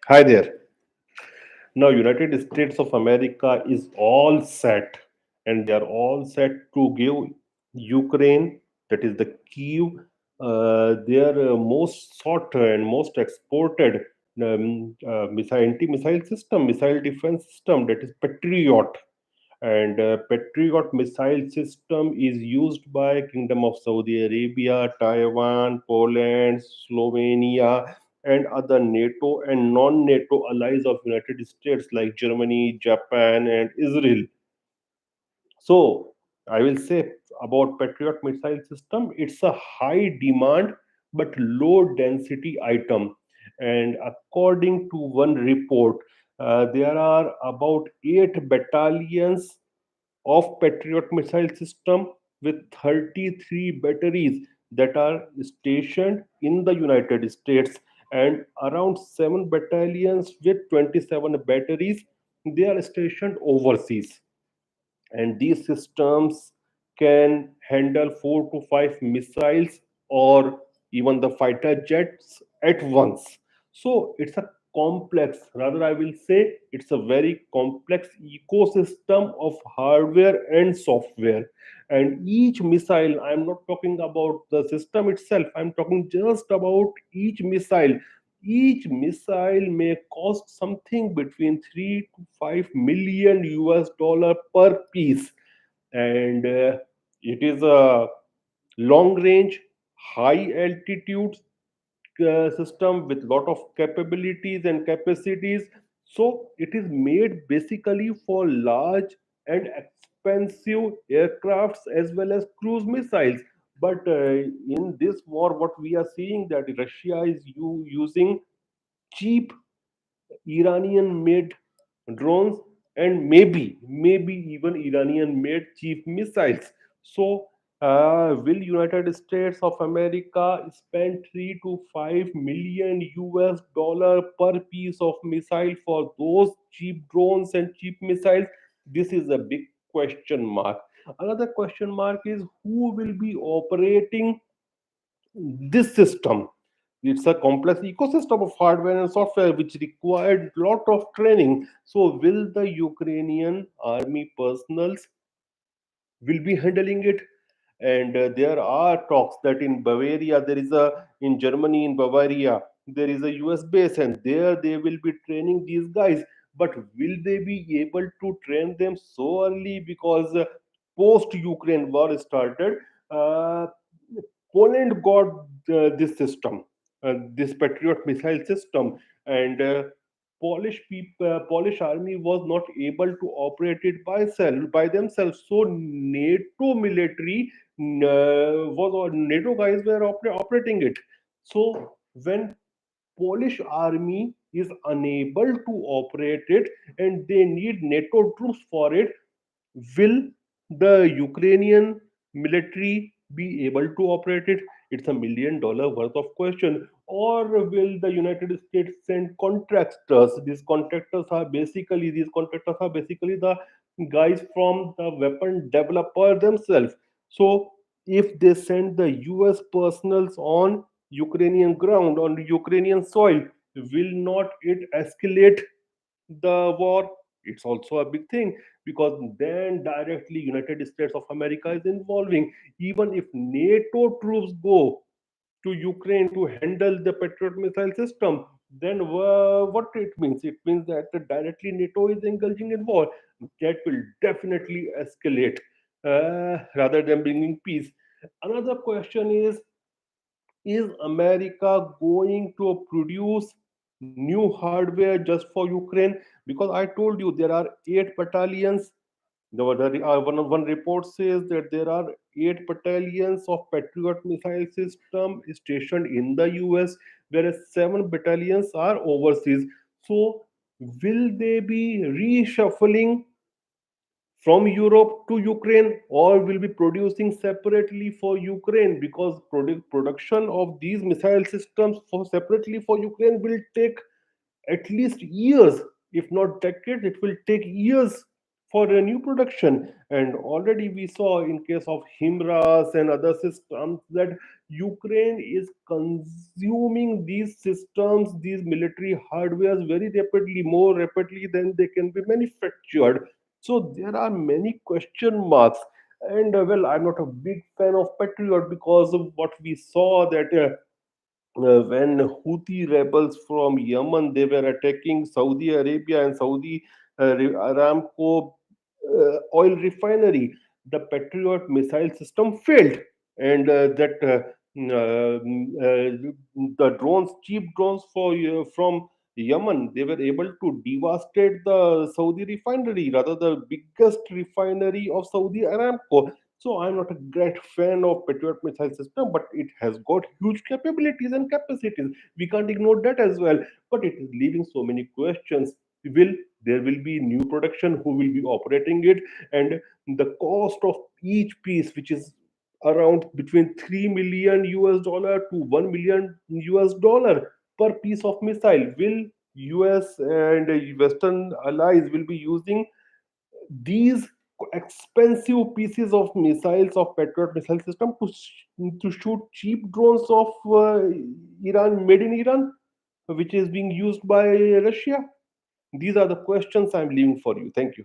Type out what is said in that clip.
Hi there. Now, United States of America is all set, and they are all set to give Ukraine, that is the Kiev, their most sought and most exported anti-missile system, missile defense system, that is Patriot. And Patriot missile system is used by Kingdom of Saudi Arabia, Taiwan, Poland, Slovenia, and other NATO and non-NATO allies of United States like Germany, Japan, and Israel. So I will say about Patriot missile system, it's a high demand but low density item. And according to one report, there are about 8 battalions of Patriot missile system with 33 batteries that are stationed in the United States, and around 7 battalions with 27 batteries, they are stationed overseas. And these systems can handle 4 to 5 missiles or even the fighter jets at once. So it's a complex, rather I will say it's a very complex ecosystem of hardware and software. And each missile, I'm not talking about the system itself, I'm talking just about each missile may cost something between 3 to 5 million US dollar per piece. And it is a long range, high altitude system with lot of capabilities and capacities. So it is made basically for large and expensive aircrafts as well as cruise missiles. But in this war, what we are seeing that Russia is using cheap Iranian made drones, and maybe even Iranian made cheap missiles. So will United States of America spend 3 to 5 million US dollar per piece of missile for those cheap drones and cheap missiles? This is a big question mark. Another question mark is who will be operating this system. It's a complex ecosystem of hardware and software which required lot of training. So will the Ukrainian army personals will be handling it? And there are talks that in Bavaria, there is a in Germany, in Bavaria, there is a US base, and there they will be training these guys. But will they be able to train them so early? Because post Ukraine war started, uh, Poland got this system, this Patriot missile system, and Polish army was not able to operate it by themselves. So NATO military NATO guys were operating it. So when Polish army is unable to operate it and they need NATO troops for it, will the Ukrainian military be able to operate it? It's $1 million worth of question. Or will the United States send contractors? These contractors are basically the guys from the weapon developer themselves. So if they send the US personals on Ukrainian ground, on Ukrainian soil, will not it escalate the war? It's also a big thing, because then directly United States of America is involving. Even if NATO troops go to Ukraine to handle the Patriot missile system, then what it means? It means that directly NATO is engaging in war. That will definitely escalate rather than bringing peace. Another question is America going to produce new hardware just for Ukraine? Because I told you there are 8 battalions. One report says that there are 8 battalions of Patriot missile system stationed in the US, whereas 7 battalions are overseas. So, will they be reshuffling from Europe to Ukraine, or will be producing separately for Ukraine? Because production of these missile systems for separately for Ukraine will take at least years, if not decades. It will take years for a new production. And already we saw in case of Himras and other systems that Ukraine is consuming these systems, these military hardwares very rapidly, more rapidly than they can be manufactured. So there are many question marks. And well, I'm not a big fan of Patriot because of what we saw that when Houthi rebels from Yemen they were attacking Saudi Arabia and Saudi Aramco oil refinery, the Patriot missile system failed, and the drones, cheap drones from Yemen, they were able to devastate the Saudi refinery, rather the biggest refinery of Saudi Aramco. So I'm not a great fan of Patriot missile system, but it has got huge capabilities and capacities. We can't ignore that as well. But it is leaving so many questions. Will there will be new production? Who will be operating it? And the cost of each piece, which is around between 3 million US dollar to 1 million US dollar per piece of missile, will US and Western allies will be using these expensive pieces of missiles of Patriot missile system to shoot cheap drones of Iran, made in Iran, which is being used by Russia? These are the questions I'm leaving for you. Thank you.